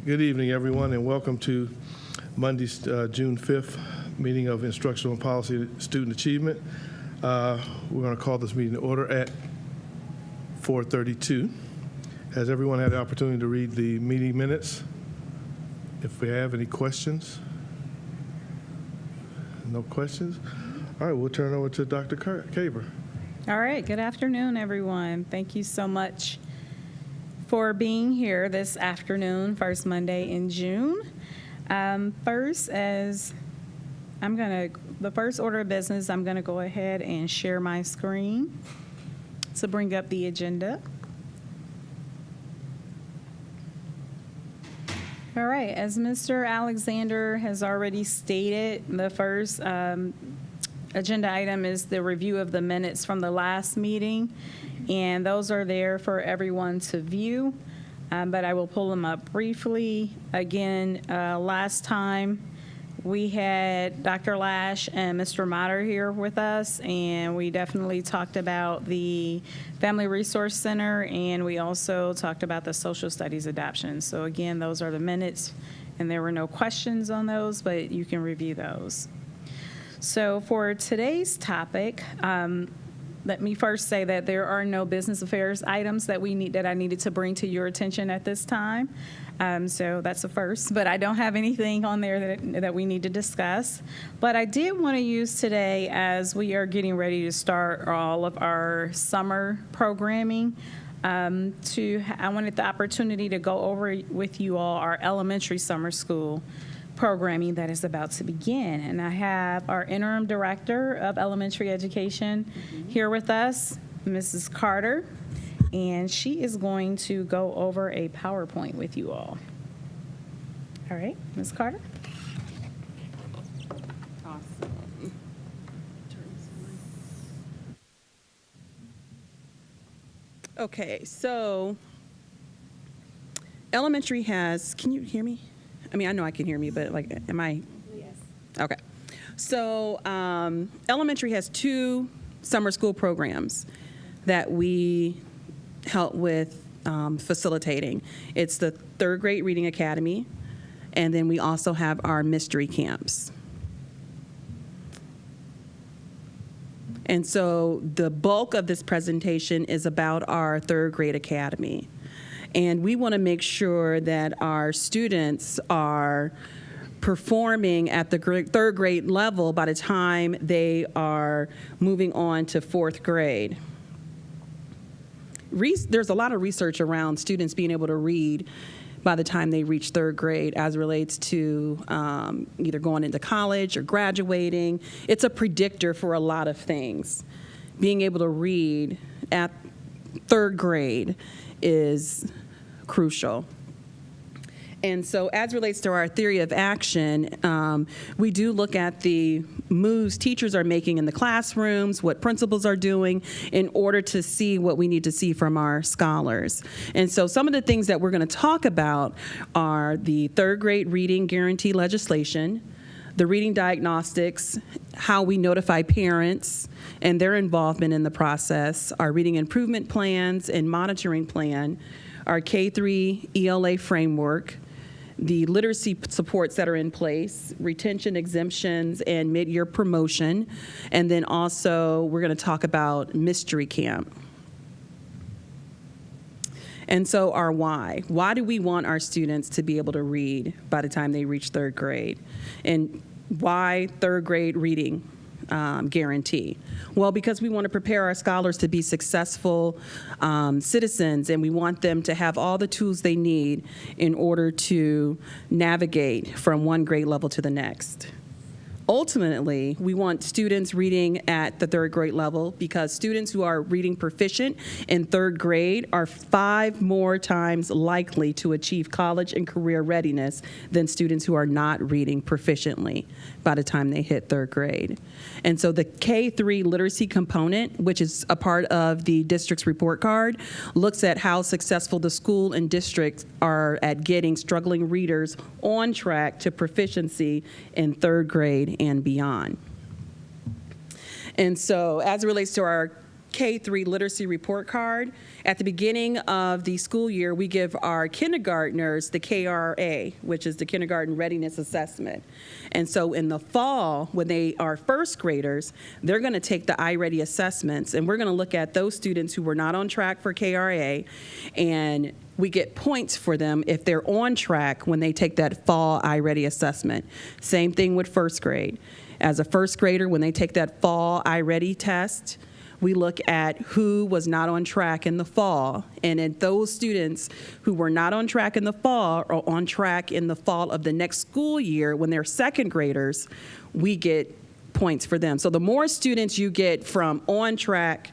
Good evening, everyone, and welcome to Monday's June 5th meeting of Instructional and Policy Student Achievement. We're going to call this meeting to order at 4:32. Has everyone had the opportunity to read the meeting minutes? If we have any questions? No questions? All right, we'll turn it over to Dr. Caver. All right, good afternoon, everyone. Thank you so much for being here this afternoon, first Monday in June. The first order of business, I'm going to go ahead and share my screen to bring up the agenda. All right, as Mr. Alexander has already stated, the first agenda item is the review of the minutes from the last meeting, and those are there for everyone to view, but I will pull them up briefly. Again, last time we had Dr. Lash and Mr. Motter here with us, and we definitely talked about the Family Resource Center, and we also talked about the social studies adoption. So again, those are the minutes, and there were no questions on those, but you can review those. So for today's topic, let me first say that there are no business affairs items that I needed to bring to your attention at this time. So that's a first, but I don't have anything on there that we need to discuss. But I did want to use today, as we are getting ready to start all of our summer programming, I wanted the opportunity to go over with you all our elementary summer school programming that is about to begin. And I have our interim director of elementary education here with us, Mrs. Carter, and she is going to go over a PowerPoint with you all. All right, Ms. Carter. Awesome. Okay, so elementary has, can you hear me? I mean, I know I can hear me, but am I? Yes. Okay. So elementary has two summer school programs that we help with facilitating. It's the third grade reading academy, and then we also have our mystery camps. And so the bulk of this presentation is about our third grade academy. And we want to make sure that our students are performing at the third grade level by the time they are moving on to fourth grade. There's a lot of research around students being able to read by the time they reach third grade as it relates to either going into college or graduating. It's a predictor for a lot of things. Being able to read at third grade is crucial. And so as relates to our theory of action, we do look at the moves teachers are making in the classrooms, what principals are doing in order to see what we need to see from our scholars. And so some of the things that we're going to talk about are the third grade reading guarantee legislation, the reading diagnostics, how we notify parents and their involvement in the process, our reading improvement plans and monitoring plan, our K-3 ELA framework, the literacy supports that are in place, retention exemptions, and mid-year promotion. And then also, we're going to talk about mystery camp. And so our why. Why do we want our students to be able to read by the time they reach third grade? And why third grade reading guarantee? Well, because we want to prepare our scholars to be successful citizens, and we want them to have all the tools they need in order to navigate from one grade level to the next. Ultimately, we want students reading at the third grade level because students who are reading proficient in third grade are 5 more times likely to achieve college and career readiness than students who are not reading proficiently by the time they hit third grade. And so the K-3 literacy component, which is a part of the district's report card, looks at how successful the school and district are at getting struggling readers on track to proficiency in third grade and beyond. And so as it relates to our K-3 literacy report card. At the beginning of the school year, we give our kindergartners the KRA, which is the Kindergarten Readiness Assessment. And so in the fall, when they are first graders, they're going to take the iReady assessments, and we're going to look at those students who were not on track for KRA, and we get points for them if they're on track when they take that fall iReady assessment. Same thing with first grade. As a first grader, when they take that fall iReady test, we look at who was not on track in the fall. And in those students who were not on track in the fall or on track in the fall of the next school year when they're second graders, we get points for them. So the more students you get from off track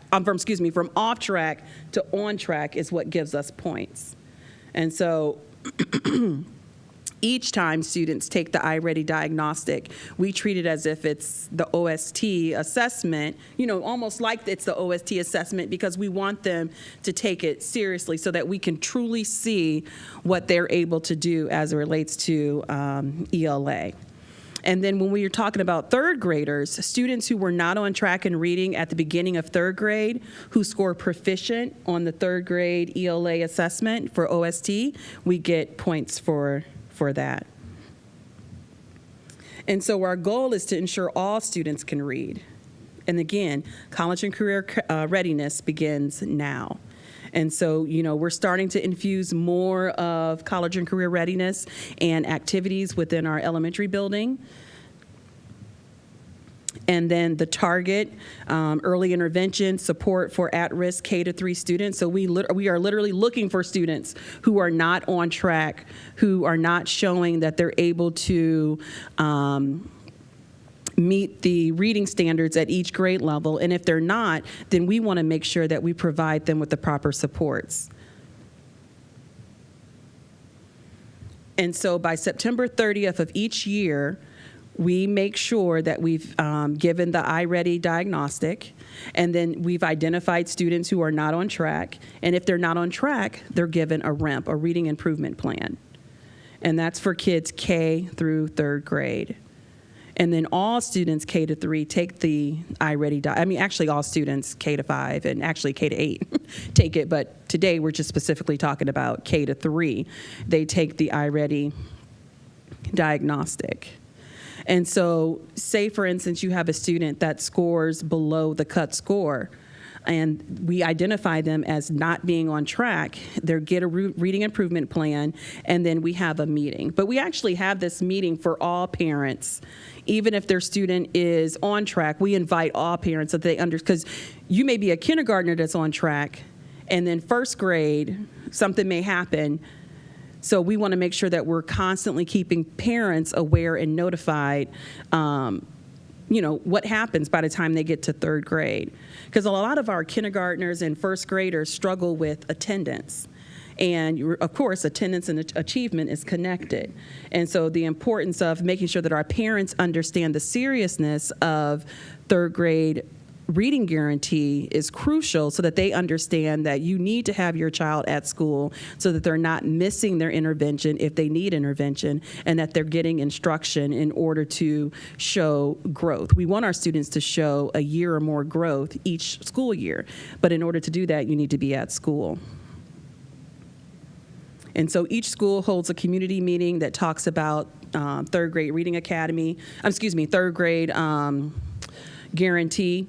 to on track is what gives us points. And so each time students take the iReady diagnostic, we treat it as if it's the OST assessment, almost like it's the OST assessment, because we want them to take it seriously so that we can truly see what they're able to do as it relates to ELA. And then when we are talking about third graders, students who were not on track in reading at the beginning of third grade, who score proficient on the third grade ELA assessment for OST, we get points for that. And so our goal is to ensure all students can read. And again, college and career readiness begins now. And so, we're starting to infuse more of college and career readiness and activities within our elementary building. And then the target, early intervention support for at-risk K-3 students. So we are literally looking for students who are not on track, who are not showing that they're able to meet the reading standards at each grade level. And if they're not, then we want to make sure that we provide them with the proper supports. And so by September 30th of each year, we make sure that we've given the iReady diagnostic, and then we've identified students who are not on track. And if they're not on track, they're given a RIMP, a reading improvement plan. And that's for kids K through third grade. And then all students K to 3 take the iReady, actually all students K to 5 and actually K to 8 take it, but today we're just specifically talking about K to 3. They take the iReady diagnostic. And so say, for instance, you have a student that scores below the cut score, and we identify them as not being on track. They get a reading improvement plan, and then we have a meeting. But we actually have this meeting for all parents. Even if their student is on track, we invite all parents so that they because you may be a kindergartner that's on track, and then first grade, something may happen. So we want to make sure that we're constantly keeping parents aware and notified, what happens by the time they get to third grade. Because a lot of our kindergartners and first graders struggle with attendance. And of course, attendance and achievement is connected. And so the importance of making sure that our parents understand the seriousness of third grade reading guarantee is crucial, so that they understand that you need to have your child at school so that they're not missing their intervention if they need intervention, and that they're getting instruction in order to show growth. We want our students to show a year or more growth each school year, but in order to do that, you need to be at school. And so each school holds a community meeting that talks about third grade guarantee.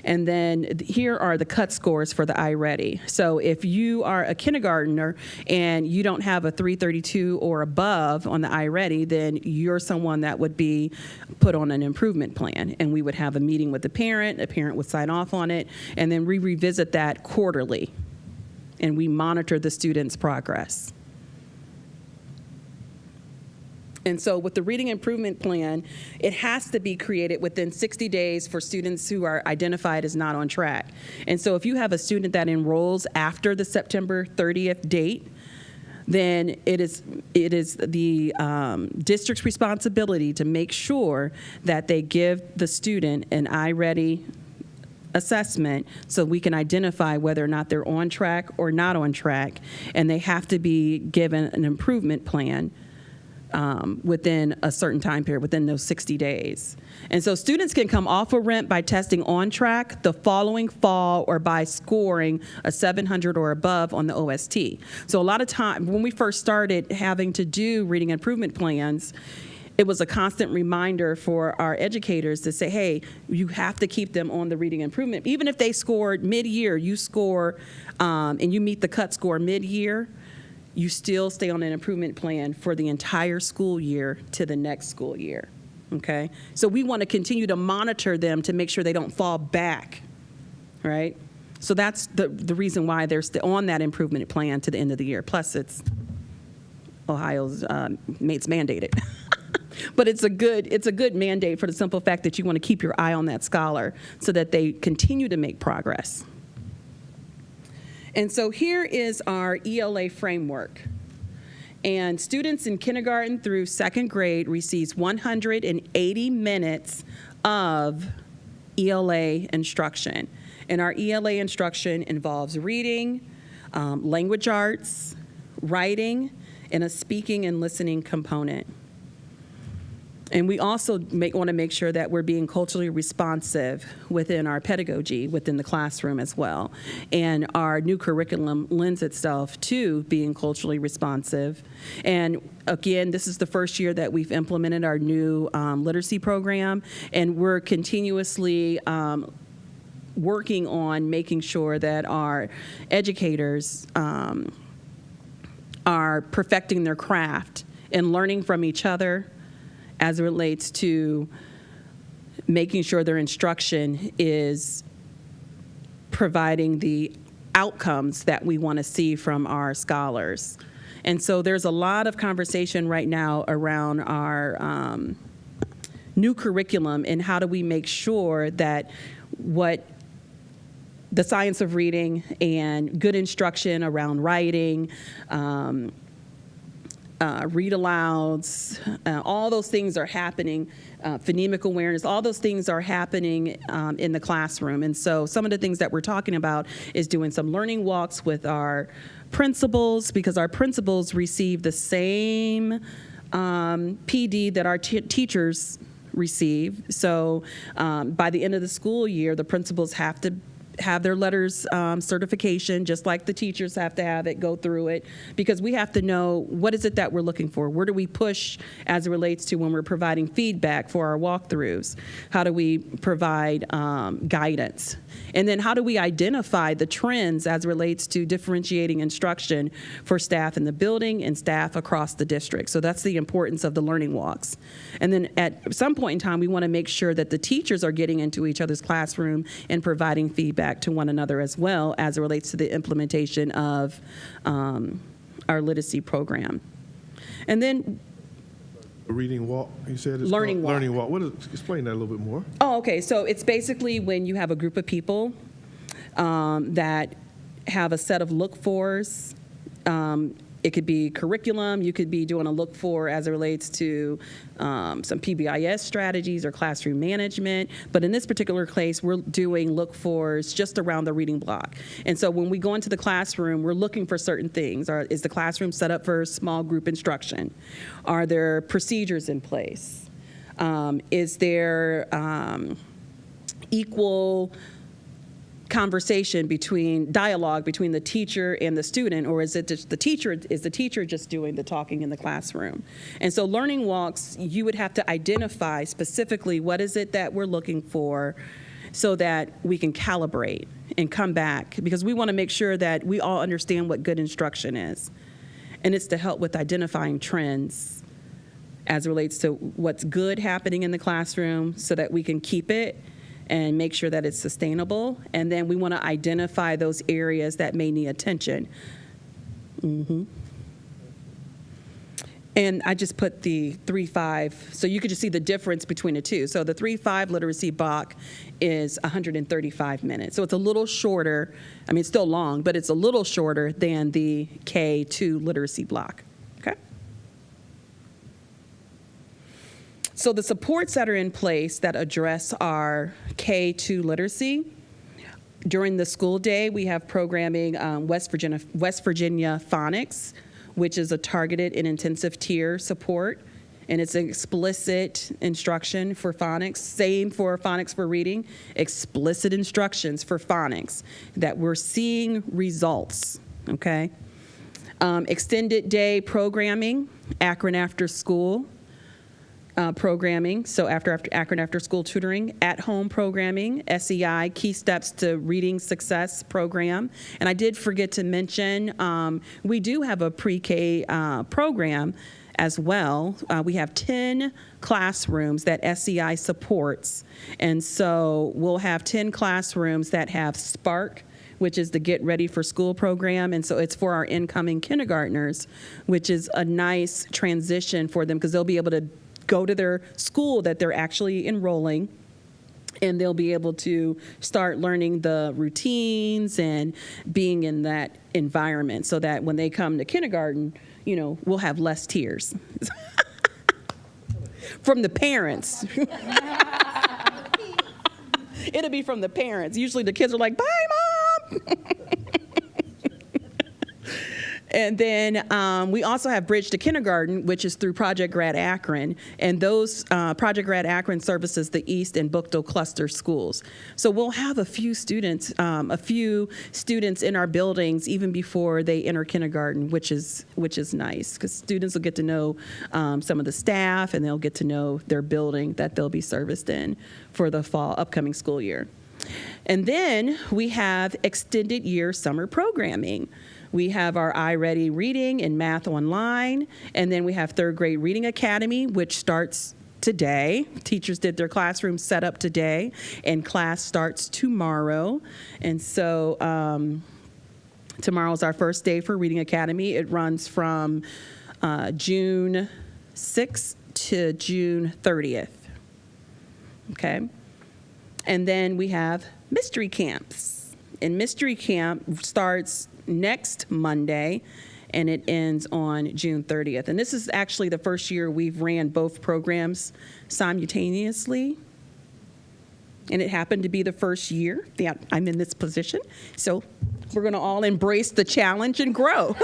And then here are the cut scores for the iReady. So if you are a kindergartner and you don't have a 332 or above on the iReady, then you're someone that would be put on an improvement plan. And we would have a meeting with the parent would sign off on it, and then we revisit that quarterly. And we monitor the student's progress. And so with the reading improvement plan, it has to be created within 60 days for students who are identified as not on track. And so if you have a student that enrolls after the September 30th date, then it is the district's responsibility to make sure that they give the student an iReady assessment so we can identify whether or not they're on track or not on track, and they have to be given an improvement plan within a certain time period, within those 60 days. And so students can come off of rent by testing on track the following fall or by scoring a 700 or above on the OST. So a lot of time, when we first started having to do reading improvement plans, it was a constant reminder for our educators to say, hey, you have to keep them on the reading improvement. Even if they scored mid-year, you score and you meet the cut score mid-year, you still stay on an improvement plan for the entire school year to the next school year, okay? So we want to continue to monitor them to make sure they don't fall back, right? So that's the reason why they're still on that improvement plan to the end of the year. Plus, it's Ohio's it's mandated. But it's a good mandate for the simple fact that you want to keep your eye on that scholar so that they continue to make progress. And so here is our ELA framework. And students in kindergarten through second grade receives 180 minutes of ELA instruction. And our ELA instruction involves reading, language arts, writing, and a speaking and listening component. And we also want to make sure that we're being culturally responsive within our pedagogy, within the classroom as well. And our new curriculum lends itself to being culturally responsive. And again, this is the first year that we've implemented our new literacy program, and we're continuously working on making sure that our educators are perfecting their craft and learning from each other as it relates to making sure their instruction is providing the outcomes that we want to see from our scholars. And so there's a lot of conversation right now around our new curriculum and how do we make sure that what the science of reading and good instruction around writing, read alouds, all those things are happening, phonemic awareness, all those things are happening in the classroom. And so some of the things that we're talking about is doing some learning walks with our principals, because our principals receive the same PD that our teachers receive. So by the end of the school year, the principals have to have their letters certification, just like the teachers have to have it, go through it, because we have to know what is it that we're looking for. Where do we push as it relates to when we're providing feedback for our walkthroughs? How do we provide guidance? And then how do we identify the trends as it relates to differentiating instruction for staff in the building and staff across the district? So that's the importance of the learning walks. And then at some point in time, we want to make sure that the teachers are getting into each other's classroom and providing feedback to one another as well as it relates to the implementation of our literacy program. And then A reading walk, you said? It's learning walk. Learning walk. Explain that a little bit more. Oh, okay. So it's basically when you have a group of people that have a set of look-fors. It could be curriculum. You could be doing a look for as it relates to some PBIS strategies or classroom management. But in this particular case, we're doing look fors just around the reading block. And so when we go into the classroom, we're looking for certain things. Is the classroom set up for small group instruction? Are there procedures in place? Is there equal dialogue between the teacher and the student, or is it just the teacher just doing the talking in the classroom? And so learning walks, you would have to identify specifically what is it that we're looking for so that we can calibrate and come back, because we want to make sure that we all understand what good instruction is. And it's to help with identifying trends as it relates to what's good happening in the classroom so that we can keep it and make sure that it's sustainable. And then we want to identify those areas that may need attention. And I just put the 3-5, so you could just see the difference between the two. So the 3-5 literacy block is 135 minutes. So it's a little shorter. I mean, it's still long, but it's a little shorter than the K2 literacy block. Okay? So the supports that are in place that address our K2 literacy, during the school day, we have programming West Virginia phonics, which is a targeted and intensive tier support. And it's an explicit instruction for phonics. Same for phonics for reading. Explicit instructions for phonics that we're seeing results, okay? Extended day programming, Akron After School programming. So after Akron After School tutoring, at-home programming, SEI, Key Steps to Reading Success program. And I did forget to mention, we do have a pre-K program as well. We have 10 classrooms that SEI supports. And so we'll have 10 classrooms that have Spark, which is the Get Ready for School program. And so it's for our incoming kindergartners, which is a nice transition for them because they'll be able to go to their school that they're actually enrolling, and they'll be able to start learning the routines and being in that environment so that when they come to kindergarten, you know, we'll have less tears from the parents. It'll be from the parents. Usually the kids are like, bye, Mom. And then we also have Bridge to Kindergarten, which is through Project Grad Akron. And those Project Grad Akron services the East and Bookville cluster schools. So we'll have a few students in our buildings even before they enter kindergarten, which is nice because students will get to know some of the staff, and they'll get to know their building that they'll be serviced in for the upcoming school year. And then we have extended year summer programming. We have our iReady Reading and Math Online, and then we have third grade Reading Academy, which starts today. Teachers did their classroom set up today, and class starts tomorrow. And so tomorrow's our first day for Reading Academy. It runs from June 6th to June 30th. Okay? And then we have mystery camps. And mystery camp starts next Monday, and it ends on June 30th. And this is actually the first year we've ran both programs simultaneously. And it happened to be the first year that I'm in this position. So we're going to all embrace the challenge and grow.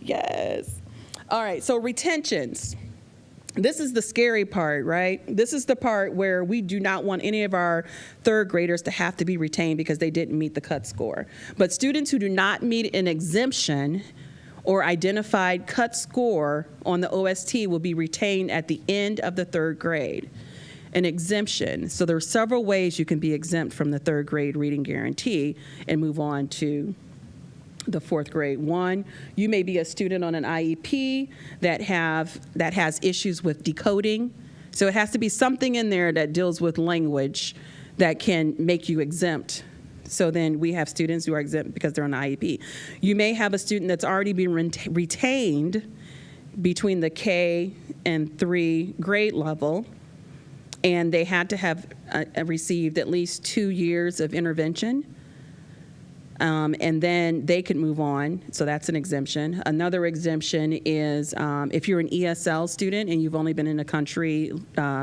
Yes. All right, so retentions. This is the scary part, right? This is the part where we do not want any of our third graders to have to be retained because they didn't meet the cut score. But students who do not meet an exemption or identified cut score on the OST will be retained at the end of the third grade. An exemption. So there are several ways you can be exempt from the third grade reading guarantee and move on to the fourth grade. One, you may be a student on an IEP that has issues with decoding. So it has to be something in there that deals with language that can make you exempt. So then we have students who are exempt because they're on IEP. You may have a student that's already been retained between the K and 3 grade level, and they had to have received at least 2 years of intervention. And then they can move on, so that's an exemption. Another exemption is if you're an ESL student and you've only been in the country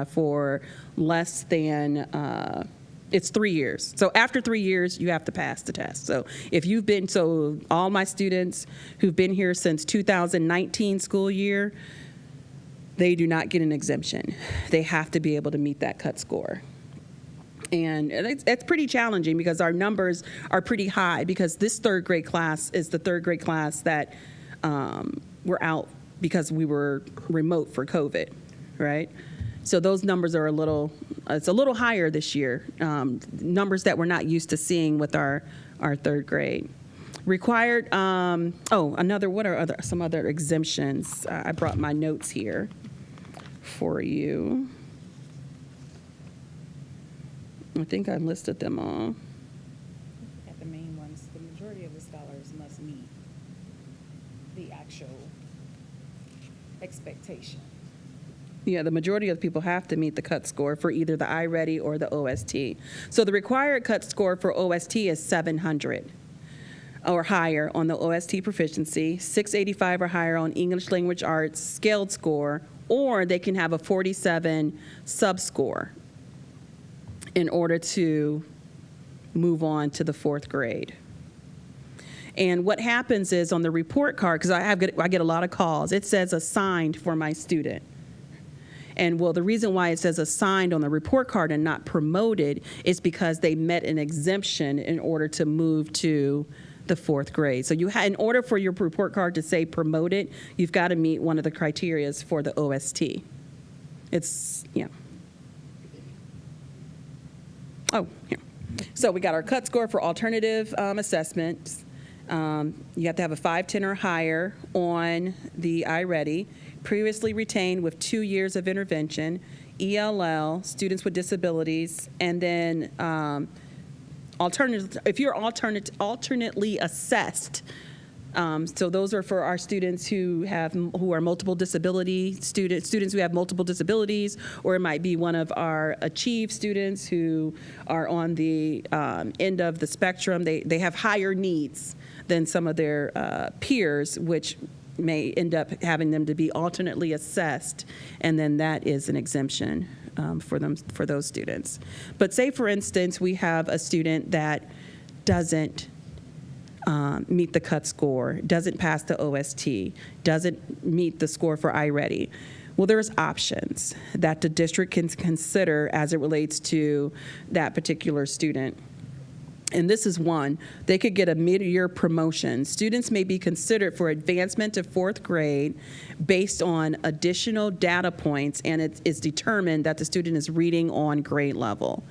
for less than, it's 3 years. So after 3 years, you have to pass the test. So if you've been, so all my students who've been here since 2019 school year, they do not get an exemption. They have to be able to meet that cut score. And it's pretty challenging because our numbers are pretty high because this third grade class is the third grade class that were out because we were remote for COVID, right? So those numbers are it's a little higher this year, numbers that we're not used to seeing with our third grade. Required, what are some other exemptions? I brought my notes here for you. I think I listed them all. At the main ones, the majority of the scholars must meet the actual expectation. Yeah, the majority of people have to meet the cut score for either the iReady or the OST. So the required cut score for OST is 700 or higher on the OST proficiency, 685 or higher on English language arts scaled score, or they can have a 47 sub-score in order to move on to the fourth grade. And what happens is on the report card, because I get a lot of calls, it says assigned for my student. And well, the reason why it says assigned on the report card and not promoted is because they met an exemption in order to move to the 4th grade. So in order for your report card to say promoted, you've got to meet one of the criterias for the OST. It's, yeah. Oh, here. So we got our cut score for alternative assessments. You have to have a 5.10 or higher on the iReady. Previously retained with 2 years of intervention, ELL, students with disabilities, and then if you're alternately assessed. So those are for our students who are multiple disability students who have multiple disabilities, or it might be one of our Achieve students who are on the end of the spectrum. They have higher needs than some of their peers, which may end up having them to be alternately assessed, and then that is an exemption for those students. But say, for instance, we have a student that doesn't meet the cut score, doesn't pass the OST, doesn't meet the score for iReady. Well, there's options that the district can consider as it relates to that particular student. And this is one. They could get a mid-year promotion. Students may be considered for advancement to 4th grade based on additional data points, and it's determined that the student is reading on grade level.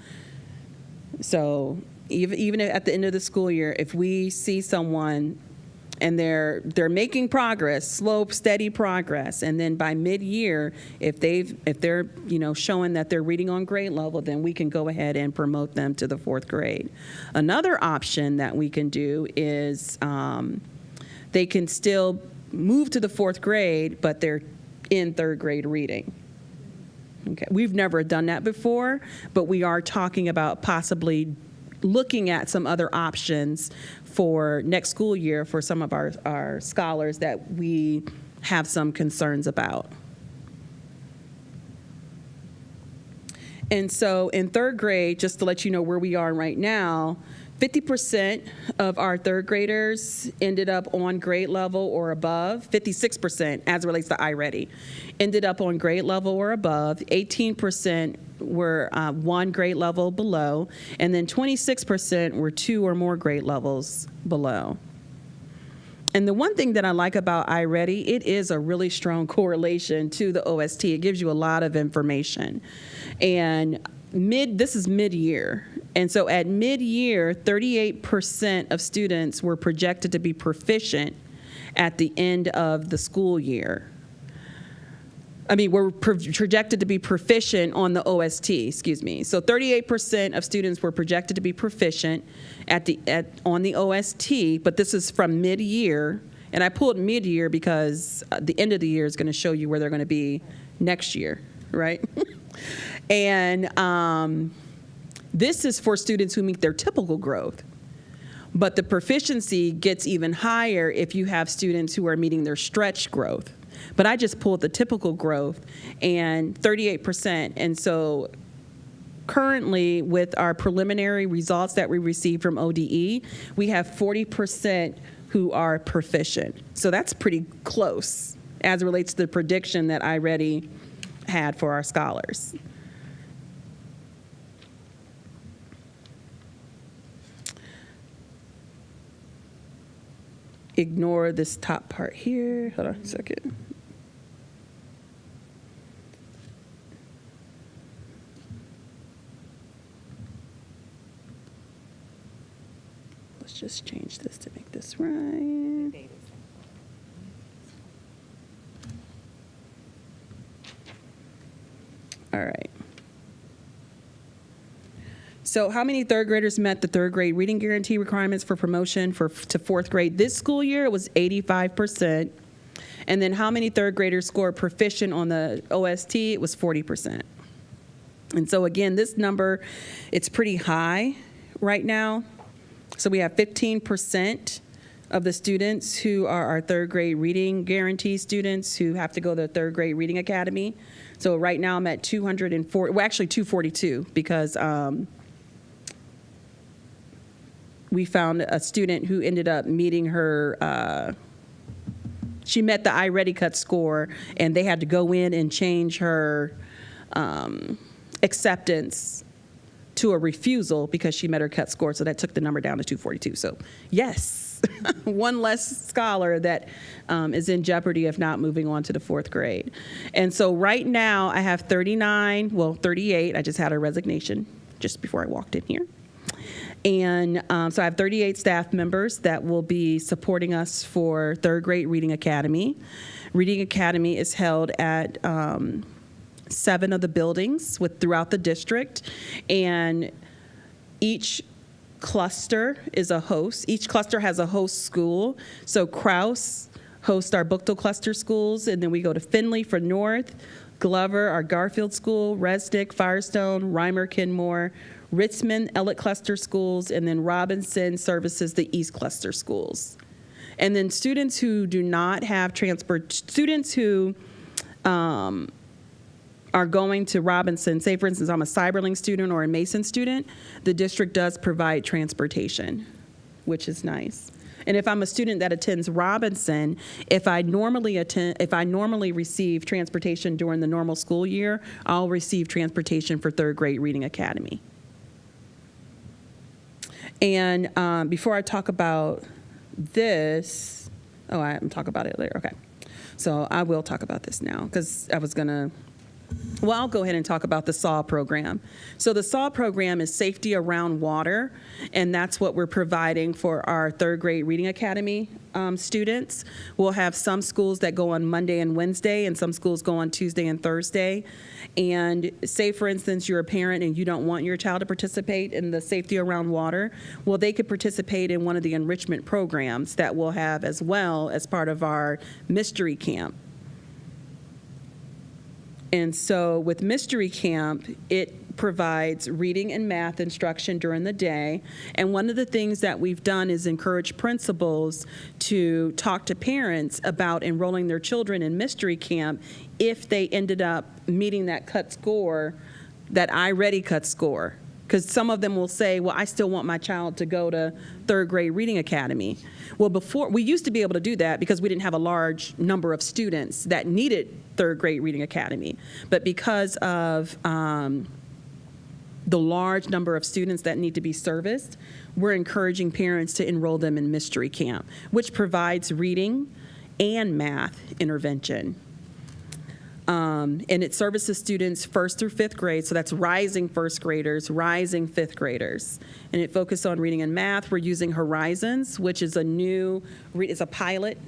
So even at the end of the school year, if we see someone and they're making progress, slow, steady progress, and then by mid-year, if they're showing that they're reading on grade level, then we can go ahead and promote them to the 4th grade. Another option that we can do is they can still move to the 4th grade, but they're in 3rd grade reading. Okay, we've never done that before, but we are talking about possibly looking at some other options for next school year for some of our scholars that we have some concerns about. And so in 3rd grade, just to let you know where we are right now, 50% of our 3rd graders ended up on grade level or above. 56%, as it relates to iReady, ended up on grade level or above. 18% were 1 grade level below, and then 26% were 2 or more grade levels below. And the one thing that I like about iReady, it is a really strong correlation to the OST. It gives you a lot of information. And this is mid-year. And so at mid-year, 38% of students were projected to be proficient at the end of the school year. Were projected to be proficient on the OST, excuse me. So 38% of students were projected to be proficient on the OST, but this is from mid-year. And I pulled mid-year because the end of the year is going to show you where they're going to be next year, right? And this is for students who meet their typical growth. But the proficiency gets even higher if you have students who are meeting their stretch growth. But I just pulled the typical growth, and 38%. And so currently, with our preliminary results that we received from ODE, we have 40% who are proficient. So that's pretty close as it relates to the prediction that iReady had for our scholars. Ignore this top part here. Hold on a second. Let's just change this to make this right. All right. So how many 3rd graders met the 3rd grade reading guarantee requirements for promotion to 4th grade? This school year, it was 85%. And then how many 3rd graders scored proficient on the OST? It was 40%. And so again, this number, it's pretty high right now. So we have 15% of the students who are our 3rd grade reading guarantee students who have to go to the 3rd grade reading academy. So right now I'm at 240, well actually 242 because we found a student who ended up meeting her, she met the iReady cut score, and they had to go in and change her acceptance to a refusal because she met her cut score, so that took the number down to 242. So yes, one less scholar that is in jeopardy of not moving on to the 4th grade. And so right now I have 38. I just had a resignation just before I walked in here. And so I have 38 staff members that will be supporting us for 3rd grade Reading Academy. Reading Academy is held at 7 of the buildings throughout the district, and each cluster is a host. Each cluster has a host school. So Krause hosts our Bookto cluster schools, and then we go to Findlay for North, Glover, our Garfield school, Resnick, Firestone, Reimer, Kenmore, Richmond, Elliott cluster schools, and then Robinson services the East cluster schools. And then students who do not have students who are going to Robinson, say for instance I'm a Cyberlink student or a Mason student, the district does provide transportation, which is nice. And if I'm a student that attends Robinson, if I normally receive transportation during the normal school year, I'll receive transportation for 3rd grade Reading Academy. And before I talk about this, I'm talking about it later. Okay. So I will talk about this now because I was going to, I'll go ahead and talk about the SAW program. So the SAW program is safety around water, and that's what we're providing for our 3rd grade Reading Academy students. We'll have some schools that go on Monday and Wednesday, and some schools go on Tuesday and Thursday. And say, for instance, you're a parent and you don't want your child to participate in the safety around water, well, they could participate in one of the enrichment programs that we'll have as well as part of our mystery camp. And so with Mystery Camp, it provides reading and math instruction during the day. And one of the things that we've done is encourage principals to talk to parents about enrolling their children in Mystery Camp if they ended up meeting that cut score, that iReady cut score. Because some of them will say, well, I still want my child to go to 3rd grade Reading Academy. Well, before, we used to be able to do that because we didn't have a large number of students that needed 3rd grade Reading Academy. But because of the large number of students that need to be serviced, we're encouraging parents to enroll them in Mystery Camp, which provides reading and math intervention. And it services students 1st through 5th grade, so that's rising 1st graders, rising 5th graders. And it focuses on reading and math. We're using Horizons, which is it's a pilot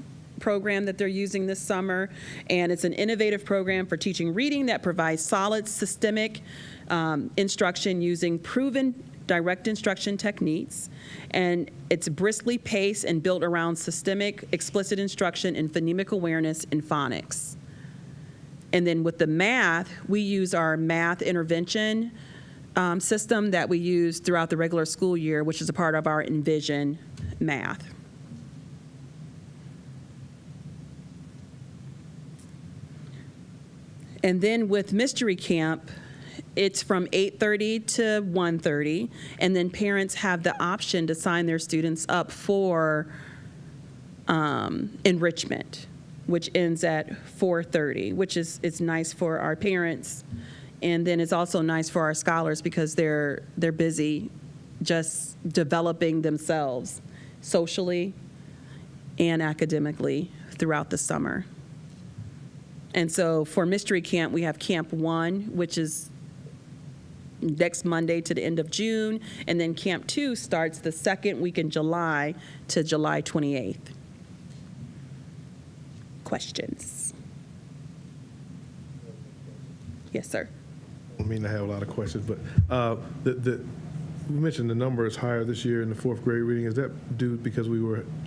program that they're using this summer, and it's an innovative program for teaching reading that provides solid systemic instruction using proven direct instruction techniques, and it's briskly paced and built around systemic explicit instruction in phonemic awareness and phonics. And then with the math, we use our math intervention system that we use throughout the regular school year, which is a part of our Envision math. And then with Mystery Camp, it's from 8:30 to 1:30, and then parents have the option to sign their students up for enrichment, which ends at 4:30, which is it's nice for our parents, and then it's also nice for our scholars because they're busy just developing themselves socially and academically throughout the summer. And so for Mystery Camp, we have Camp 1, which is next Monday to the end of June, and then Camp 2 starts the 2nd week in July to July 28th. Questions? Yes, sir. I mean, I have a lot of questions, but you mentioned the number is higher this year in the 4th grade reading. Is that due because we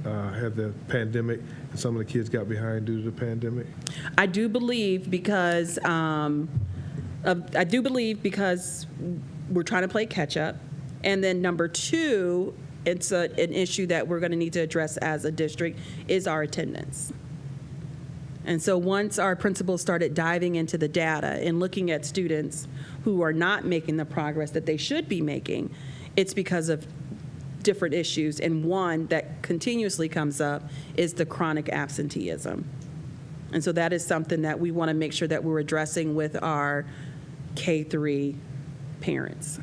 had the pandemic and some of the kids got behind due to the pandemic? I do believe because we're trying to play catch up, and then number 2, it's an issue that we're going to need to address as a district is our attendance. And so once our principals started diving into the data and looking at students who are not making the progress that they should be making, it's because of different issues, and one that continuously comes up is the chronic absenteeism. And so that is something that we want to make sure that we're addressing with our K-3 parents.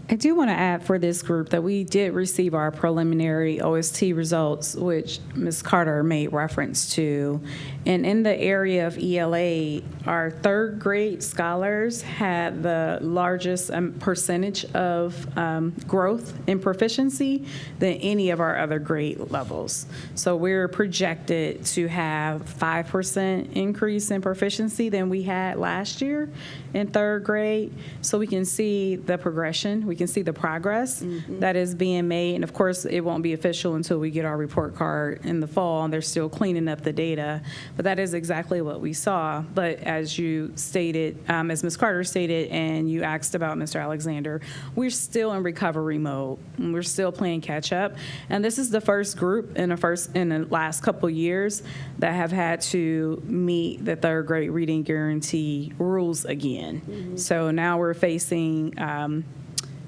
I do want to add for this group that we did receive our preliminary OST results, which Ms. Carter made reference to. And in the area of ELA, our third grade scholars had the largest percentage of growth in proficiency than any of our other grade levels. So we're projected to have 5% increase in proficiency than we had last year in third grade. So we can see the progression. We can see the progress that is being made. And of course, it won't be official until we get our report card in the fall, and they're still cleaning up the data. But that is exactly what we saw. But as you stated, as Ms. Carter stated, and you asked about Mr. Alexander, we're still in recovery mode. And we're still playing catch up. And this is the first group in the last couple years that have had to meet the third grade reading guarantee rules again. So now we're facing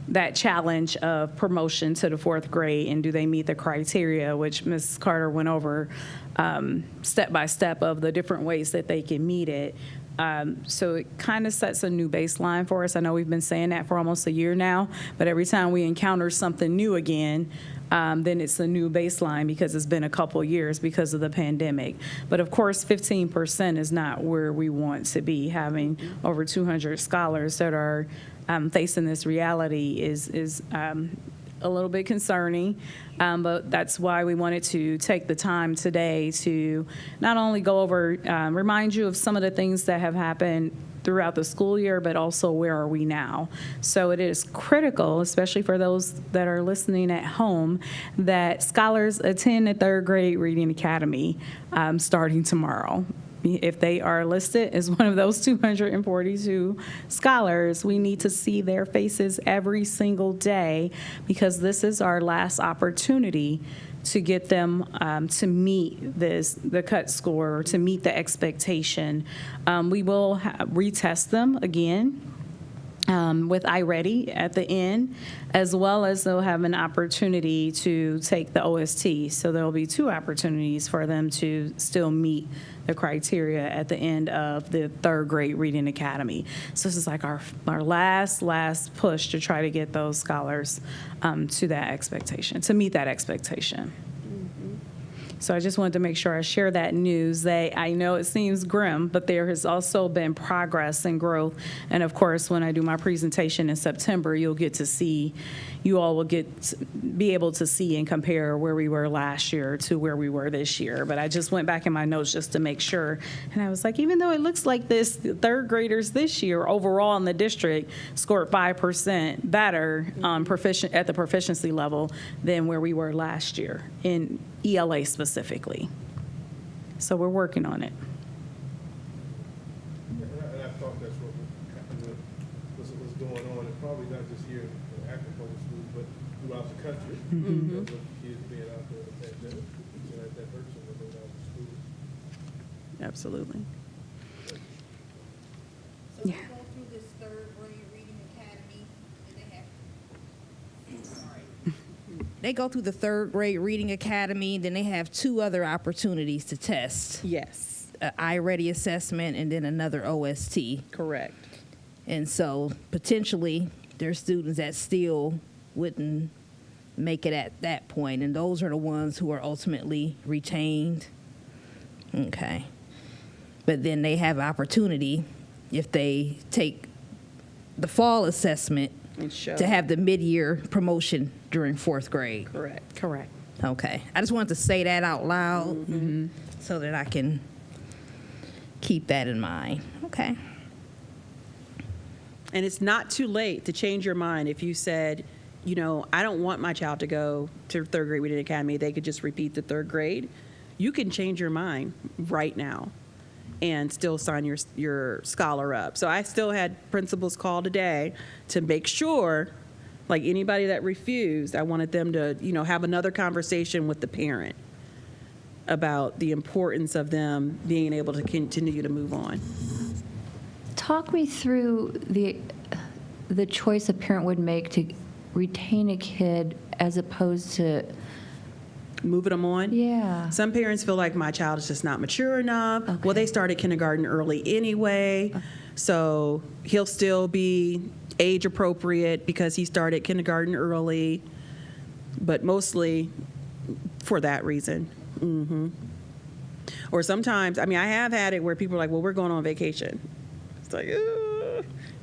that challenge of promotion to the fourth grade, and do they meet the criteria, which Ms. Carter went over step by step of the different ways that they can meet it. So it kind of sets a new baseline for us. I know we've been saying that for almost a year now, but every time we encounter something new again, then it's a new baseline because it's been a couple years because of the pandemic. But of course, 15% is not where we want to be. Having over 200 scholars that are facing this reality is a little bit concerning, but that's why we wanted to take the time today to not only go over, remind you of some of the things that have happened throughout the school year, but also where are we now. So it is critical, especially for those that are listening at home, that scholars attend the third grade Reading Academy starting tomorrow. If they are listed as one of those 242 scholars, we need to see their faces every single day, because this is our last opportunity to get them to meet the cut score, to meet the expectation. We will retest them again with iReady at the end, as well as they'll have an opportunity to take the OST. So there'll be two opportunities for them to still meet the criteria at the end of the third grade Reading Academy. So this is like our last push to try to get those scholars to that expectation, to meet that expectation. So I just wanted to make sure I share that news. I know it seems grim, but there has also been progress and growth. And of course, when I do my presentation in September, you all will be able to see and compare where we were last year to where we were this year. But I just went back in my notes just to make sure. And I was like, even though it looks like the third graders this year overall in the district scored 5% better at the proficiency level than where we were last year in ELA specifically. So we're working on it. And I thought that's what was going on, and probably not just here in Akron Public Schools, but throughout the country. Because of kids being out there in the pandemic, that hurts them when they're out of school. Absolutely. So they go through this third grade Reading Academy, they go through the third grade Reading Academy, then they have two other opportunities to test. Yes. An iReady assessment and then another OST. Correct. And so potentially there's students that still wouldn't make it at that point, and those are the ones who are ultimately retained. Okay. But then they have opportunity, if they take the fall assessment, to have the mid-year promotion during fourth grade. Correct. Okay. I just wanted to say that out loud so that I can keep that in mind. Okay. And it's not too late to change your mind. If you said, I don't want my child to go to third grade Reading Academy, they could just repeat the third grade. You can change your mind right now and still sign your scholar up. So I still had principals call today to make sure, like anybody that refused, I wanted them to, have another conversation with the parent about the importance of them being able to continue to move on. Talk me through the choice a parent would make to retain a kid as opposed to, Moving them on? yeah. Some parents feel like my child is just not mature enough. Well, they started kindergarten early anyway, so he'll still be age appropriate because he started kindergarten early, but mostly for that reason. Or sometimes, I mean, I have had it where people are like, well, we're going on vacation. It's like,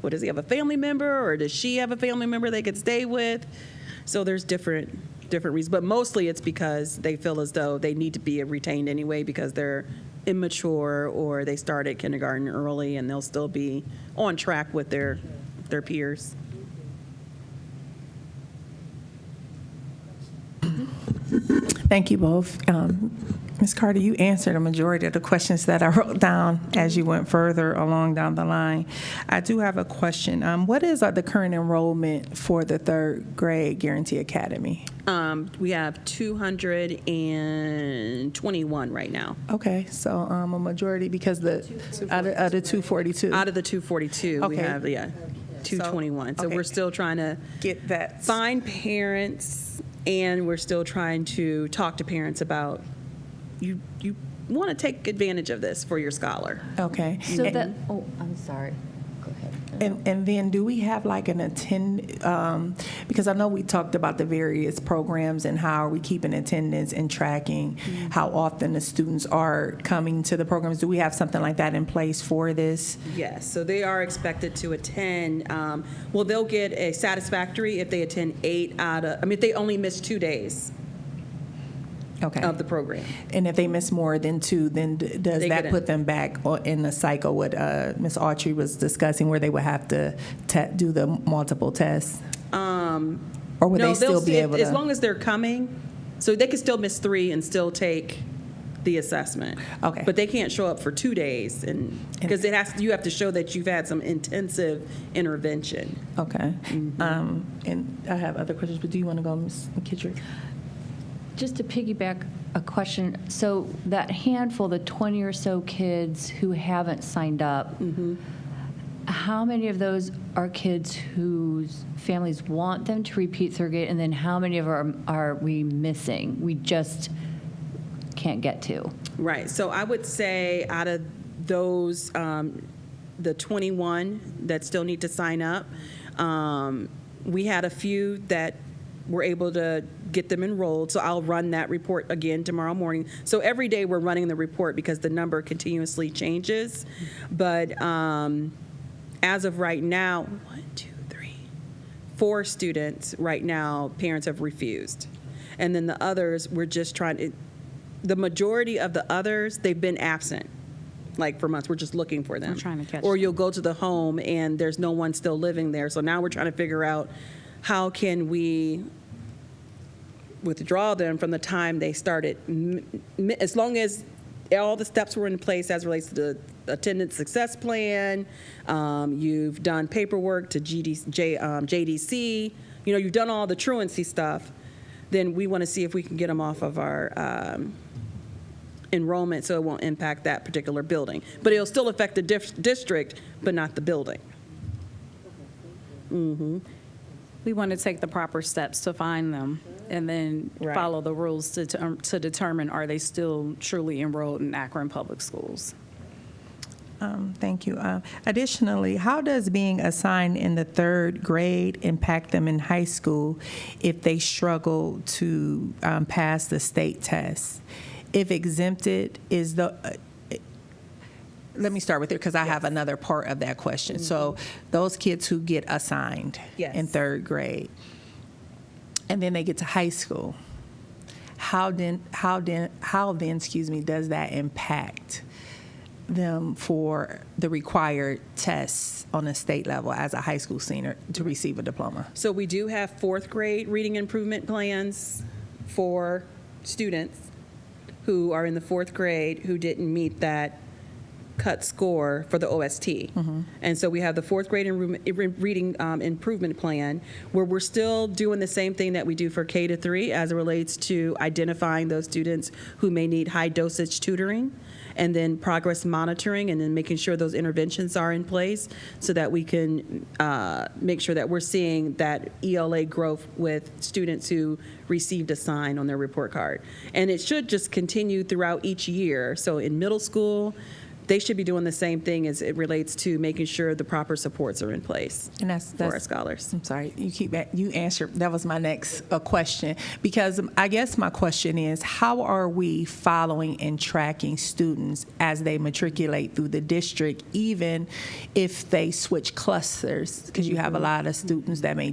well, does he have a family member, or does she have a family member they could stay with? So there's different reasons, but mostly it's because they feel as though they need to be retained anyway because they're immature or they started kindergarten early and they'll still be on track with their peers. Thank you both. Ms. Carter, you answered a majority of the questions that I wrote down as you went further along down the line. I do have a question. What is the current enrollment for the third grade Guarantee Academy? We have 221 right now. Okay, so a majority because out of the 242. Out of the 242, we Okay. have, 221. So okay. we're still trying to Get that. find parents, and we're still trying to talk to parents about you want to take advantage of this for your scholar. Okay. So that, oh, I'm sorry. Go ahead. And then do we have like an because I know we talked about the various programs and how are we keeping attendance and tracking how often the students are coming to the programs. Do we have something like that in place for this? Yes, so they are expected to attend, well, they'll get a satisfactory if they attend if they only miss 2 days Okay. of the program. And if they miss more than 2, then does They that get put them back in the cycle what Ms. Autry was discussing where they would have to do the multiple tests? Or would No, they still they'll be able to? as long as they're coming, so they can still miss 3 and still take the assessment. Okay. But they can't show up for 2 days, and because you have to show that you've had some intensive intervention. Okay. And I have other questions, but do you want to go, Ms. McKittrick? Just to piggyback a question, so that handful, the 20 or so kids who haven't signed up, how many of those are kids whose families want them to repeat third grade, and then how many of them are we missing? We just can't get to. Right. So I would say out of those, the 21 that still need to sign up, we had a few that were able to get them enrolled. So I'll run that report again tomorrow morning. So every day we're running the report because the number continuously changes. But as of right now, 4 students right now, parents have refused. And then the others, we're just trying to, the majority of the others, they've been absent, like for months. We're just looking for them. We're trying to catch Or them. you'll go to the home and there's no one still living there. So now we're trying to figure out how can we withdraw them from the time they started, as long as all the steps were in place as relates to the attendance success plan, you've done paperwork to JDC, you've done all the truancy stuff, then we want to see if we can get them off of our enrollment so it won't impact that particular building. But it'll still affect the district, but not the building. We want to take the proper steps to find them and then Right. follow the rules to determine are they still truly enrolled in Akron Public Schools. Thank you. Additionally, how does being assigned in the third grade impact them in high school if they struggle to pass the state test? If exempted, is the let me start with it because I have another part of that question. So those kids who get assigned Yes. in third grade, and then they get to high school, how then, excuse me, does that impact them for the required tests on a state level as a high school senior to receive a diploma? So we do have 4th grade reading improvement plans for students who are in the 4th grade who didn't meet that cut score for the OST. And so we have the 4th grade reading improvement plan where we're still doing the same thing that we do for K to 3 as it relates to identifying those students who may need high dosage tutoring. and then progress monitoring, and then making sure those interventions are in place so that we can make sure that we're seeing that ELA growth with students who received a sign on their report card. And it should just continue throughout each year. So in middle school, they should be doing the same thing as it relates to making sure the proper supports are in place And that's for our scholars. I'm sorry, you answered, that was my next question, because I guess my question is, how are we following and tracking students as they matriculate through the district, even if they switch clusters? Because you have a lot of students that may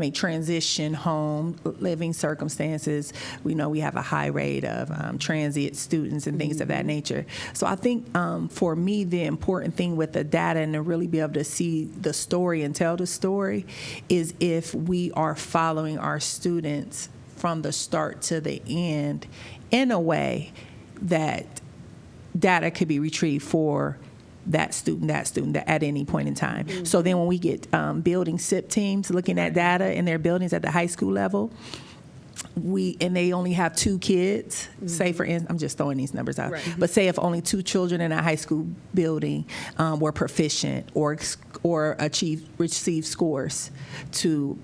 transition home, living circumstances. We know we have a high rate of transient students and things of that nature. So I think for me, the important thing with the data and to really be able to see the story and tell the story is if we are following our students from the start to the end in a way that data could be retrieved for that student at any point in time. Mm-hmm. So then when we get building SIP teams looking at data in their buildings at the high school level, and they only have 2 kids, say for instance, I'm just throwing these numbers out, but say if only 2 children in a high school building were proficient or received scores to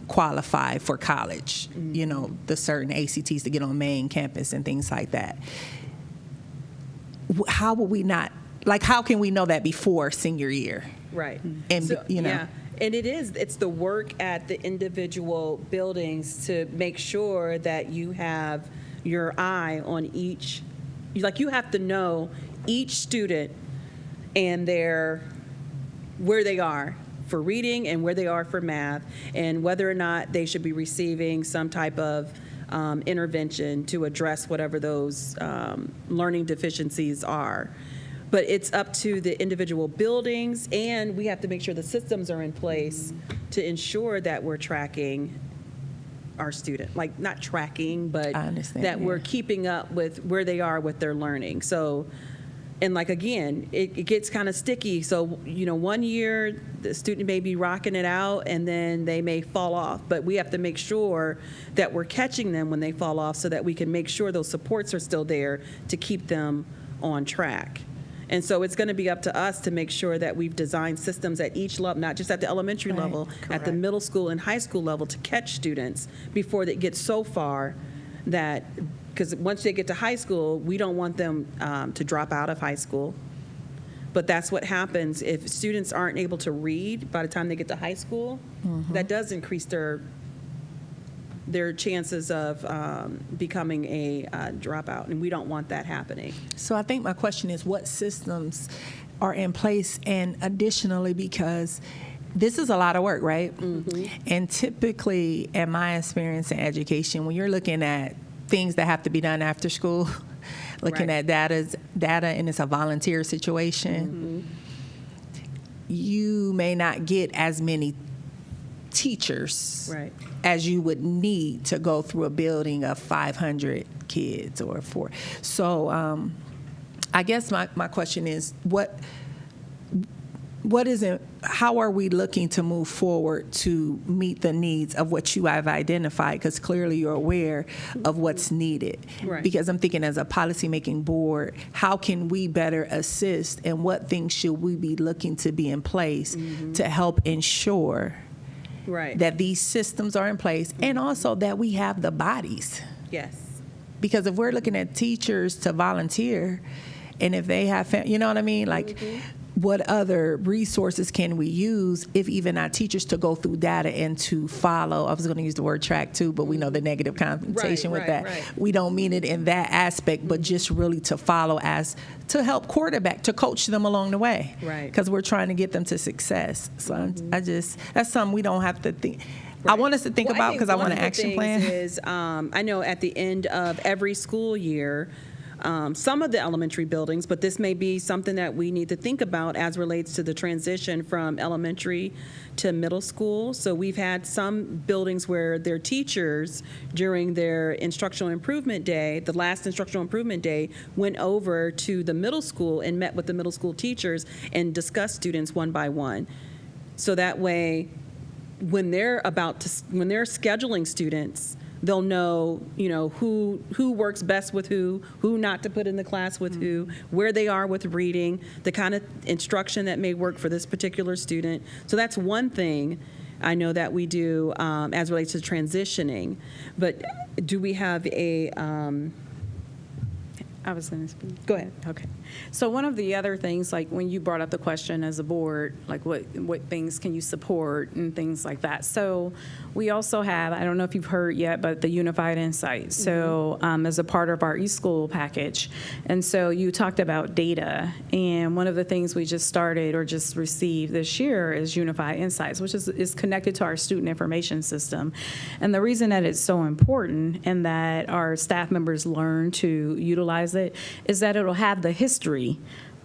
qualify for college, the certain ACTs to get on main campus and things like that. How will we not, how can we know that before senior year? Right. And, Yeah. And it's the work at the individual buildings to make sure that you have your eye on each, you have to know each student and where they are for reading and where they are for math, and whether or not they should be receiving some type of intervention to address whatever those learning deficiencies are. But it's up to the individual buildings, and we have to make sure the systems are in place to ensure that we're tracking our student, not tracking, but that we're keeping up with where they are with their learning. So, and again, it gets kind of sticky. So, 1 year the student may be rocking it out and then they may fall off, but we have to make sure that we're catching them when they fall off so that we can make sure those supports are still there to keep them on track. And so it's going to be up to us to make sure that we've designed systems at each level, not just at the elementary level, at the middle school and high school level, to catch students before they get so far that, because once they get to high school, we don't want them to drop out of high school. But that's what happens if students aren't able to read by the time they get to high school. That does increase their chances of becoming a dropout, and we don't want that happening. So I think my question is, what systems are in place? And additionally, because this is a lot of work, right? And typically, in my experience in education, when you're looking at things that have to be done after school, looking at data and it's a volunteer situation, you may not get as many teachers as you would need to go through a building of 500 kids or 4. So I guess my question is, how are we looking to move forward to meet the needs of what you have identified? Because clearly you're aware of what's needed. Because I'm thinking, as a policymaking board, how can we better assist, and what things should we be looking to be in place to help ensure that these systems are in place, and also that we have the bodies? Yes. Because if we're looking at teachers to volunteer, and if they have, you know what I mean? What other resources can we use, if even our teachers, to go through data and to follow? I was going to use the word track too, but we know the negative connotation with that. We don't mean it in that aspect, but just really to follow, as to help quarterback, to coach them along the way. Because we're trying to get them to success. So that's something we don't have to think. I want us to think about, because I want an action plan. Is, I know at the end of every school year, some of the elementary buildings, but this may be something that we need to think about as relates to the transition from elementary to middle school. So we've had some buildings where their teachers, during their instructional improvement day, the last instructional improvement day, went over to the middle school and met with the middle school teachers and discussed students one by one. So that way, when they're scheduling students, they'll know, who works best with who not to put in the class with who, where they are with reading, the kind of instruction that may work for this particular student. So that's one thing I know that we do as relates to transitioning. But do we have a I was going to speak. go ahead. Okay. So one of the other things, like when you brought up the question as a board, like what things can you support and things like that. So we also have, I don't know if you've heard yet, but the Unified Insight. So as a part of our eSchool package. And so you talked about data. And one of the things we just started or just received this year is Unified Insights, which is connected to our student information system. And the reason that it's so important and that our staff members learn to utilize it is that it'll have the history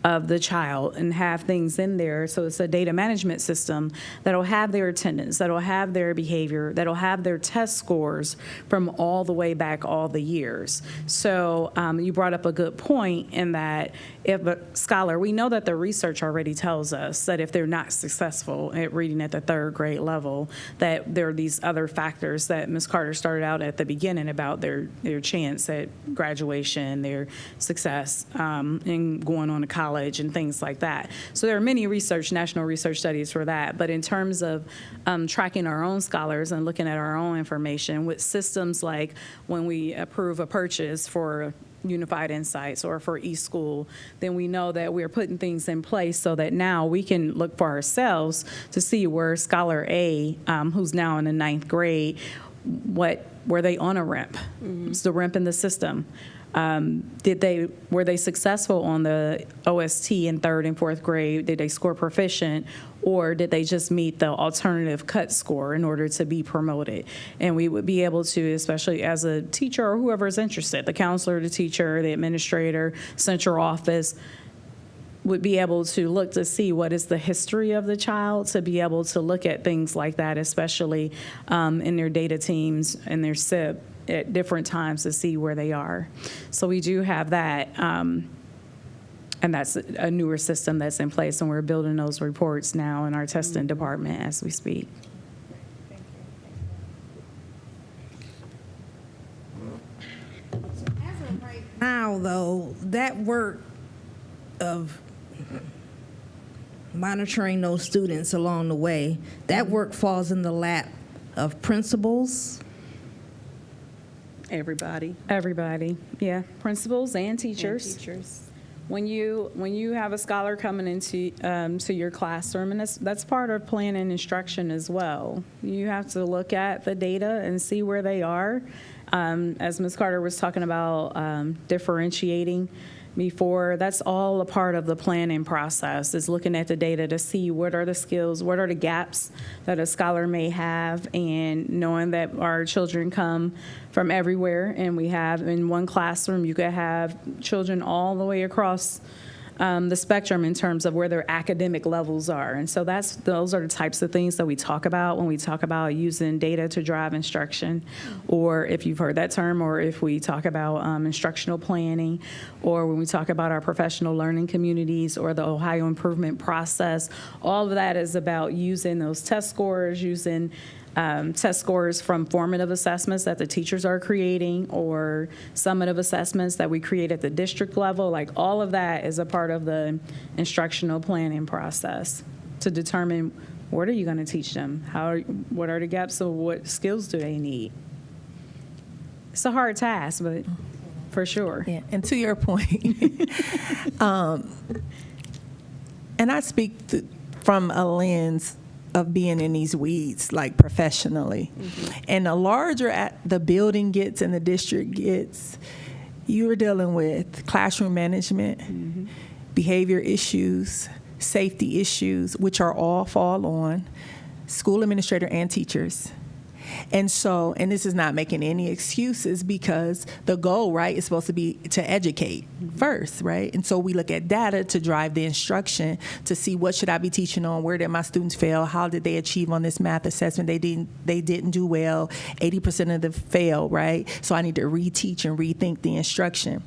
of the child and have things in there. So it's a data management system that'll have their attendance, that'll have their behavior, that'll have their test scores from all the way back all the years. So you brought up a good point in that if a scholar, we know that the research already tells us that if they're not successful at reading at the third grade level, that there are these other factors that Ms. Carter started out at the beginning about their chance at graduation, their success in going on to college and things like that. So there are many national research studies for that. But in terms of tracking our own scholars and looking at our own information with systems like when we approve a purchase for Unified Insights or for eSchool, then we know that we're putting things in place so that now we can look for ourselves to see where Scholar A, who's now in the 9th grade, were they on a RIMP? It's the RIMP in the system. Were they successful on the OST in 3rd and 4th grade? Did they score proficient, or did they just meet the alternative cut score in order to be promoted? And we would be able to, especially as a teacher or whoever is interested, the counselor, the teacher, the administrator, central office, would be able to look to see what is the history of the child, to be able to look at things like that, especially in their data teams and their SIP at different times to see where they are. So we do have that, and that's a newer system that's in place, and we're building those reports now in our testing department as we speak. Now, though, that work of monitoring those students along the way, that work falls in the lap of principals. Everybody. Everybody, yeah, principals and teachers. When you have a scholar coming into to your classroom, and that's part of planning instruction as well. You have to look at the data and see where they are. As Ms. Carter was talking about differentiating before, that's all a part of the planning process, is looking at the data to see what are the skills, what are the gaps that a scholar may have, and knowing that our children come from everywhere, and we have in one classroom, you could have children all the way across the spectrum in terms of where their academic levels are. And so those are the types of things that we talk about when we talk about using data to drive instruction, or if you've heard that term, or if we talk about instructional planning, or when we talk about our professional learning communities or the Ohio Improvement Process. All of that is about using those test scores, using test scores from formative assessments that the teachers are creating, or summative assessments that we create at the district level. Like, all of that is a part of the instructional planning process to determine what are you going to teach them, what are the gaps, so what skills do they need. It's a hard task, but for sure. Yeah, and to your point, and I speak from a lens of being in these weeds, like professionally. And the larger the building gets and the district gets, you're dealing with classroom management, behavior issues, safety issues, which are all fall on school administrator and teachers. And so, and this is not making any excuses, because the goal, right, is supposed to be to educate first, right? And so we look at data to drive the instruction, to see what should I be teaching on, where did my students fail, how did they achieve on this math assessment, they didn't do well, 80% of them failed, right? So I need to reteach and rethink the instruction.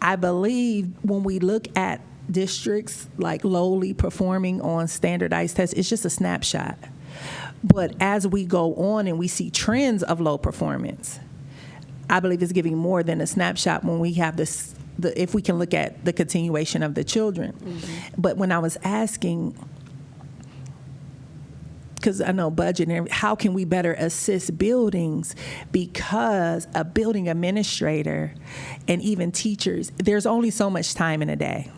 I believe when we look at districts like lowly performing on standardized tests, it's just a snapshot. But as we go on and we see trends of low performance, I believe is giving more than a snapshot when we have this, if we can look at the continuation of the children. But when I was asking, because I know budget and how can we better assist buildings, because a building administrator and even teachers, there's only so much time in a day.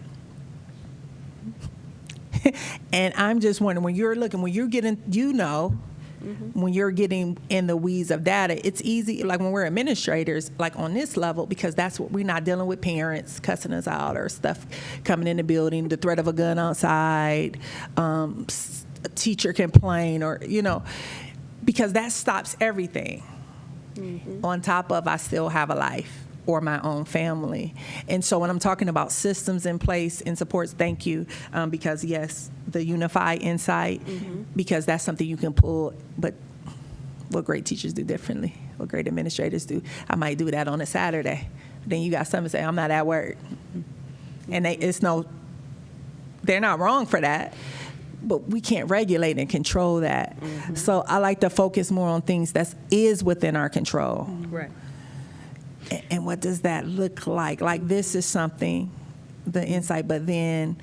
And I'm just wondering, when you're getting, when you're getting in the weeds of data, it's easy, like when we're administrators, like on this level, because that's what we're not dealing with parents cussing us out or stuff coming in the building, the threat of a gun outside, a teacher complain, or, because that stops everything. On top of, I still have a life or my own family. And so when I'm talking about systems in place and supports, thank you, because yes, the unified insight, because that's something you can pull, but what great teachers do differently, what great administrators do. I might do that on a Saturday. Then you got someone say, I'm not at work. And they're not wrong for that, but we can't regulate and control that. So I like to focus more on things that is within our control. Right. And what does that look like? Like, this is something, the insight, but then,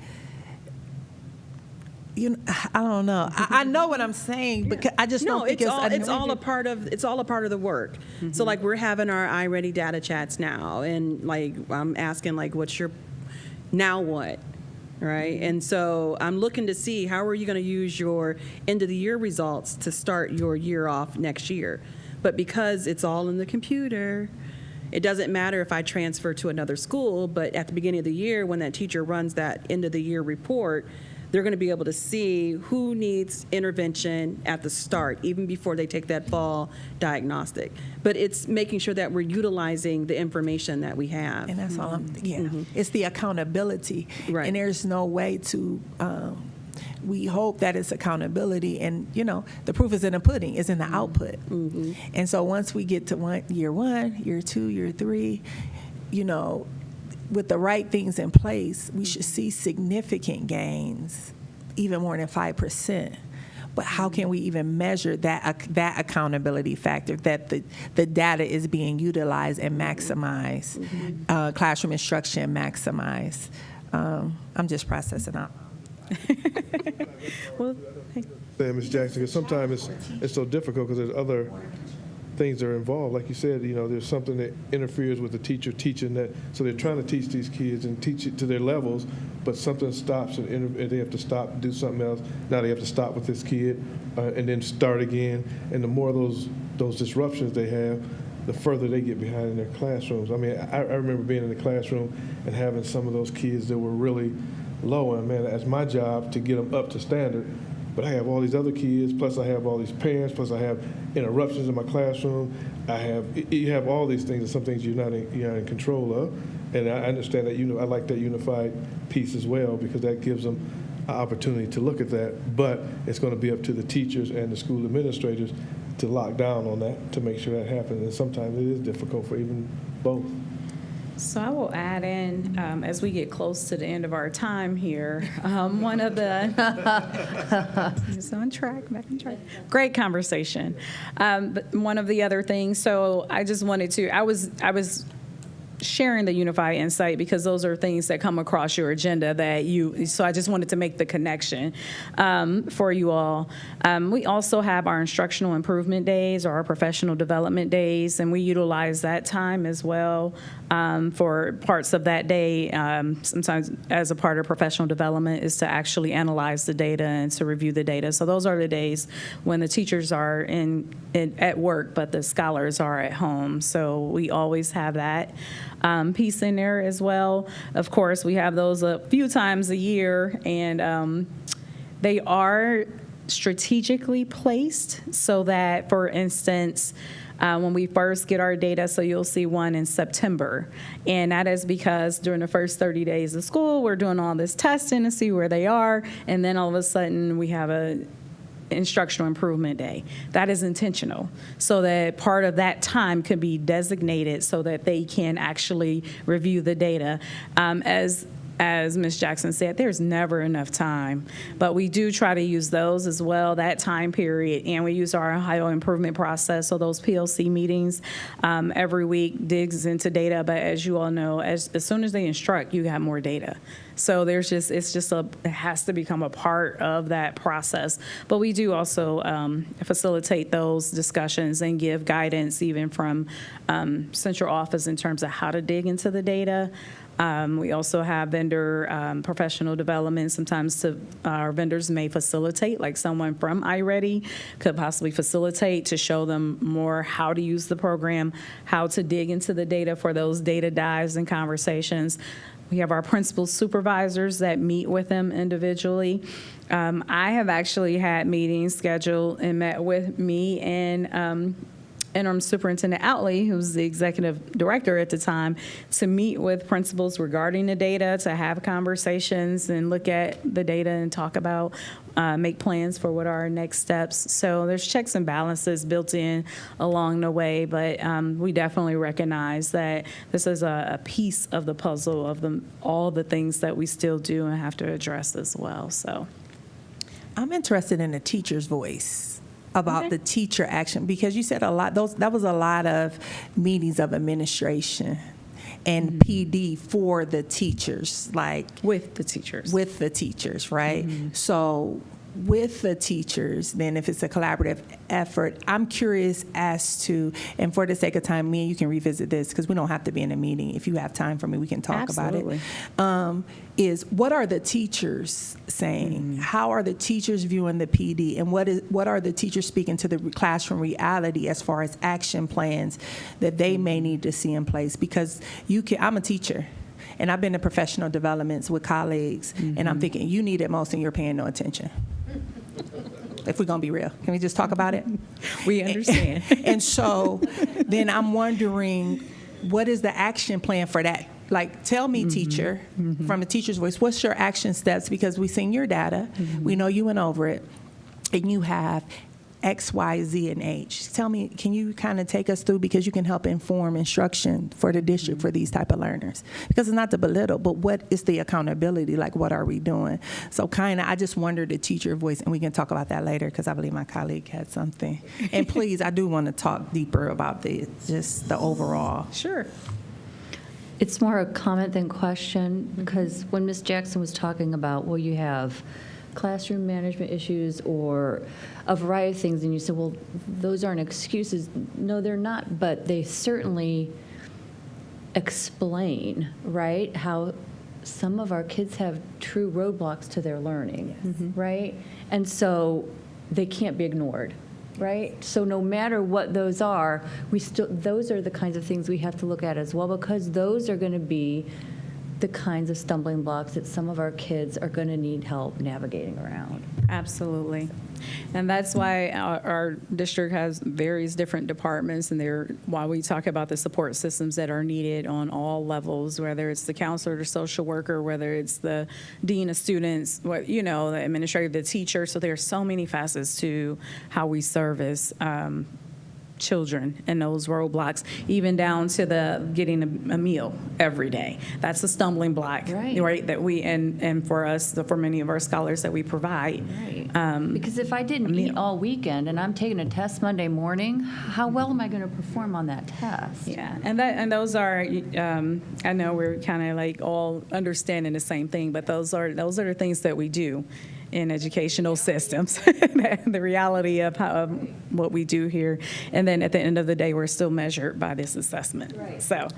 I don't know. I know what I'm saying, but I just don't think it's all a part of the work. So like, we're having our iReady data chats now, and like, I'm asking like, what's your, now what? Right? And so I'm looking to see, how are you going to use your end of the year results to start your year off next year? But because it's all in the computer, it doesn't matter if I transfer to another school, but at the beginning of the year, when that teacher runs that end of the year report, they're going to be able to see who needs intervention at the start, even before they take that fall diagnostic. But it's making sure that we're utilizing the information that we have. And that's all it's the accountability. Right. And there's no way to, we hope that it's accountability, and the proof is in the pudding, is in the output. And so once we get to year one, year two, year three, with the right things in place, we should see significant gains, even more than 5%. But how can we even measure that accountability factor, that the data is being utilized and maximized, classroom instruction maximized? I'm just processing out. Well, Ms. Jackson, because sometimes it's so difficult because there's other things that are involved. Like you said, there's something that interferes with the teacher teaching that, so they're trying to teach these kids and teach it to their levels, but something stops and they have to stop and do something else. Now they have to stop with this kid and then start again. And the more of those disruptions they have, the further they get behind in their classrooms. I mean, I remember being in the classroom and having some of those kids that were really low, and man, that's my job to get them up to standard. But I have all these other kids, plus I have all these parents, plus I have interruptions in my classroom. You have all these things, and some things you're not in control of. And I understand that, I like that unified piece as well, because that gives them an opportunity to look at that. But it's going to be up to the teachers and the school administrators to lock down on that, to make sure that happens. And sometimes it is difficult for even both. So I will add in, as we get close to the end of our time here, one of the, it's on track, back on track. Great conversation. But one of the other things, so I just wanted to, I was sharing the Unified Insight because those are things that come across your agenda so I just wanted to make the connection for you all. We also have our instructional improvement days, or our professional development days, and we utilize that time as well for parts of that day. Sometimes as a part of professional development is to actually analyze the data and to review the data. So those are the days when the teachers are at work, but the scholars are at home. So we always have that piece in there as well. Of course, we have those a few times a year, and they are strategically placed so that, for instance, when we first get our data, so you'll see one in September. And that is because during the first 30 days of school, we're doing all this testing to see where they are, and then all of a sudden we have a instructional improvement day. That is intentional, so that part of that time could be designated so that they can actually review the data. As as Ms. Jackson said, there's never enough time. But we do try to use those as well, that time period, and we use our Ohio improvement process, so those PLC meetings every week digs into data. But as you all know, as soon as they instruct, you have more data. So it has to become a part of that process. But we do also facilitate those discussions and give guidance even from central office in terms of how to dig into the data. We also have vendor professional development. Sometimes our vendors may facilitate, like someone from iReady could possibly facilitate to show them more how to use the program, how to dig into the data for those data dives and conversations. We have our principal supervisors that meet with them individually. I have actually had meetings scheduled and met with me and Interim Superintendent Outley, who's the executive director at the time, to meet with principals regarding the data, to have conversations and look at the data and talk about, make plans for what are our next steps. So there's checks and balances built in along the way, but we definitely recognize that this is a piece of the puzzle of all the things that we still do and have to address as well. So I'm interested in the teacher's voice about the teacher action, because you said a lot. That was a lot of meetings of administration and PD for the teachers, like with the teachers, right? So with the teachers, then if it's a collaborative effort, I'm curious as to, and for the sake of time, me and you can revisit this because we don't have to be in a meeting. If you have time for me, we can talk about it. Is what are the teachers saying? How are the teachers viewing the PD? And what are the teachers speaking to the classroom reality as far as action plans that they may need to see in place? Because I'm a teacher. And I've been in professional developments with colleagues, and I'm thinking, you need it most and you're paying no attention. If we're going to be real. Can we just talk about it? We understand. And so then I'm wondering, what is the action plan for that? Like, tell me, teacher, from a teacher's voice, what's your action steps? Because we've seen your data. We know you went over it. And you have X, Y, Z, and H. Tell me, can you kind of take us through, because you can help inform instruction for the district for these type of learners? Because it's not to belittle, but what is the accountability? Like, what are we doing? So I just wondered the teacher voice, and we can talk about that later because I believe my colleague had something. And please, I do want to talk deeper about just the overall. Sure. It's more a comment than question, because when Ms. Jackson was talking about, well, you have classroom management issues or a variety of things, and you said, well, those aren't excuses. No, they're not, but they certainly explain, right, how some of our kids have true roadblocks to their learning, right? And so they can't be ignored, right? So no matter what those are, those are the kinds of things we have to look at as well, because those are going to be the kinds of stumbling blocks that some of our kids are going to need help navigating around. Absolutely. And that's why our district has various different departments, and why we talk about the support systems that are needed on all levels, whether it's the counselor, the social worker, whether it's the dean of students, the administrator, the teacher. So there are so many facets to how we service children and those roadblocks, even down to the getting a meal every day. That's a stumbling block, right? That we and for us, for many of our scholars that we provide. Right. Because if I didn't eat all weekend and I'm taking a test Monday morning, how well am I going to perform on that test? Yeah, and those are. I know we're kind of like all understanding the same thing, but those are the things that we do in educational systems, the reality of what we do here. And then at the end of the day, we're still measured by this assessment. Right. So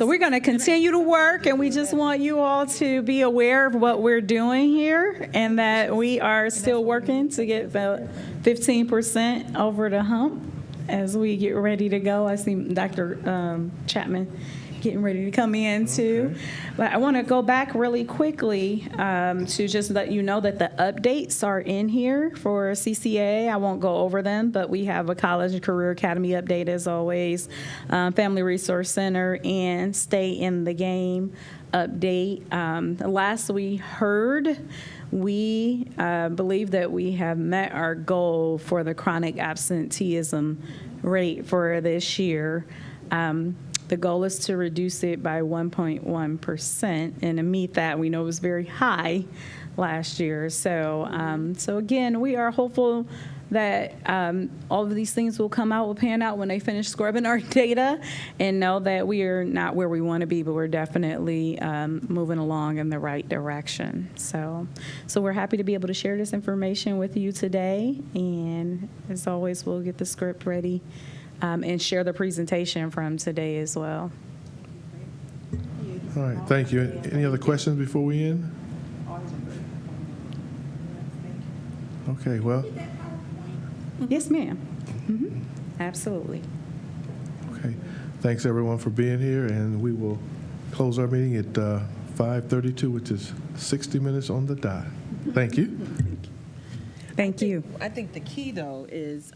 we're going to continue to work, and we just want you all to be aware of what we're doing here, and that we are still working to get the 15% over the hump as we get ready to go. I see Dr. Chapman getting ready to come in too. Okay. But I want to go back really quickly to just let you know that the updates are in here for CCA. I won't go over them, but we have a College and Career Academy update as always, Family Resource Center, and Stay in the Game update. Last we heard, we believe that we have met our goal for the chronic absenteeism rate for this year. The goal is to reduce it by 1.1%, and to meet that, we know it was very high last year. So, so again, we are hopeful that all of these things will come out, will pan out when they finish scrubbing our data, and know that we are not where we want to be, but we're definitely moving along in the right direction. So we're happy to be able to share this information with you today, and as always, we'll get the script ready and share the presentation from today as well. All right, thank you. Any other questions before we end? Okay, well, Yes, ma'am. Absolutely. okay. Thanks, everyone, for being here, and we will close our meeting at 5:32, which is 60 minutes on the dot. Thank you. Thank you. I think the key, though, is